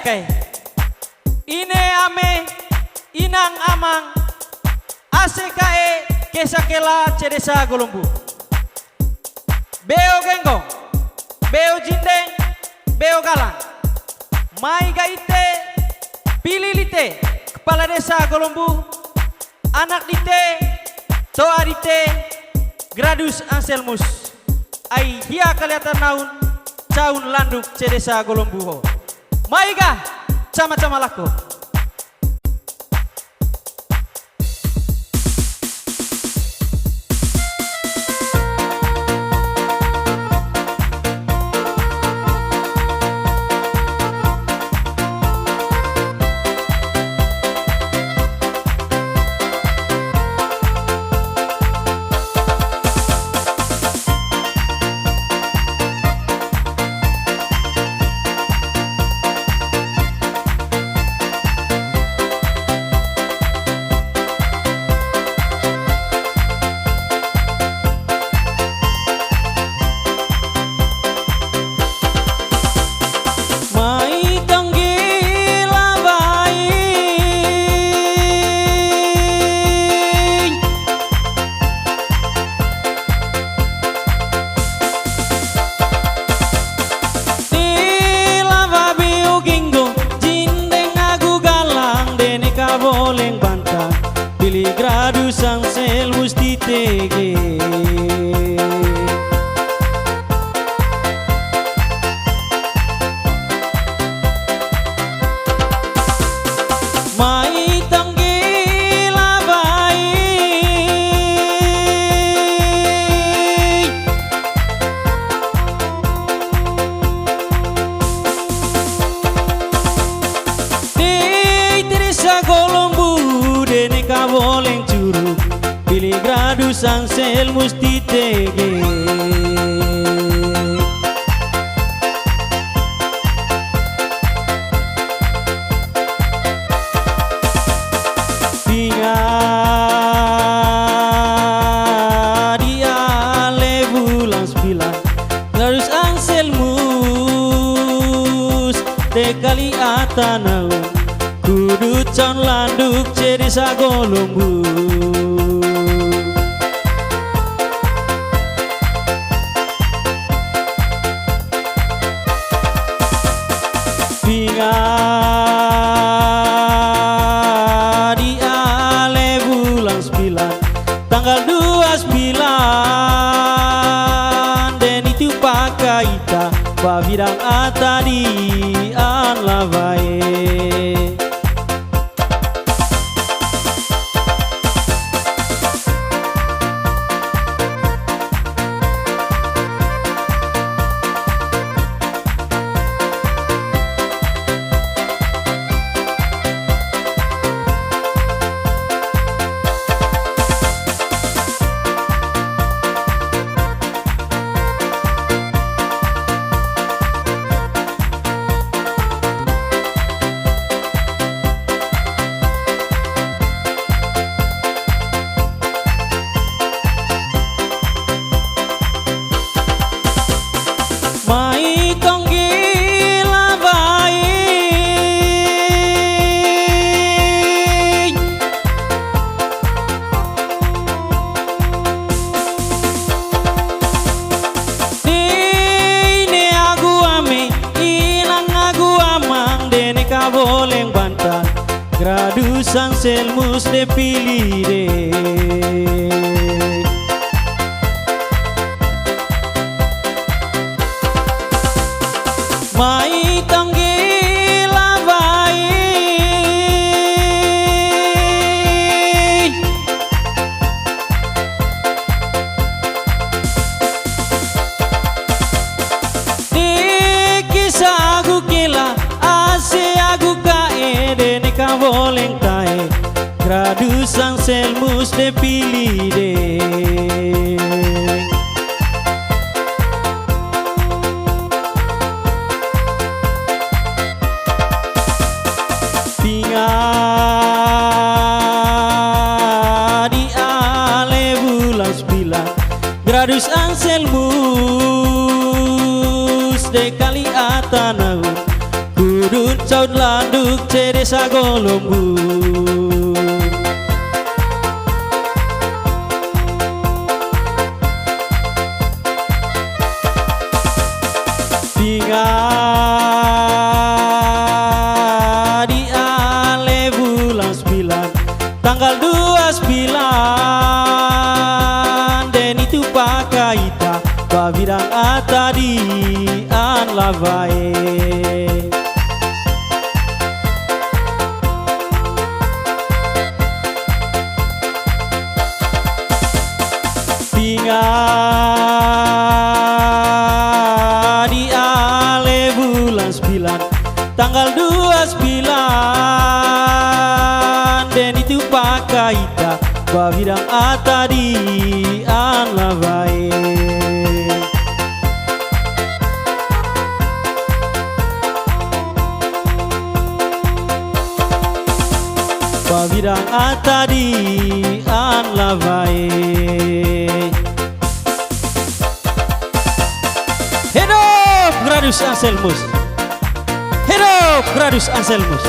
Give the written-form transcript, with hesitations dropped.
kai ine ame inang amang asekae kesakela cedesa golombu beo genggong beo jindeng beo galang mai gaite pililite kepala desa Golombu anak dite toa dite Gradus Anselmus ai hia kelihatan naun caun landuk cedesa Golombu ho maiga sama-sama lako. Boleng bantang pilih Gradus Anselmus di TG mai tanggi labai Golombu deneka boleng curug pilih Gradus Anselmus di TG dia le bulan 9 Gradus Anselmus dekali atanau kudu con landuk cedesa Golombu Binga di ale bulan 9 tanggal 29 dan itu pakai ita babidang atadi an lavae mai tonggi labai dine agu ame ilang agu amang deneka boleng bantang Gradus Anselmus de pilih de mai tanggi labai di kisah agu kila ase agu kae deneka boleng tae Gradus Anselmus de pilih de di ale bulan 9 Gradus Anselmus dekali atanau Budut caud landuk ce desa Golombu. Pinga di ale bulan 9 tanggal 29 den itu pakaita babirang atadi an lavae. Pinga di ale bulan 9 tanggal 29 den itu pakaita babirang atadi an lavae. Babirang atadi an lavae. Hidup Gradus Anselmus. Hidup Gradus Anselmus.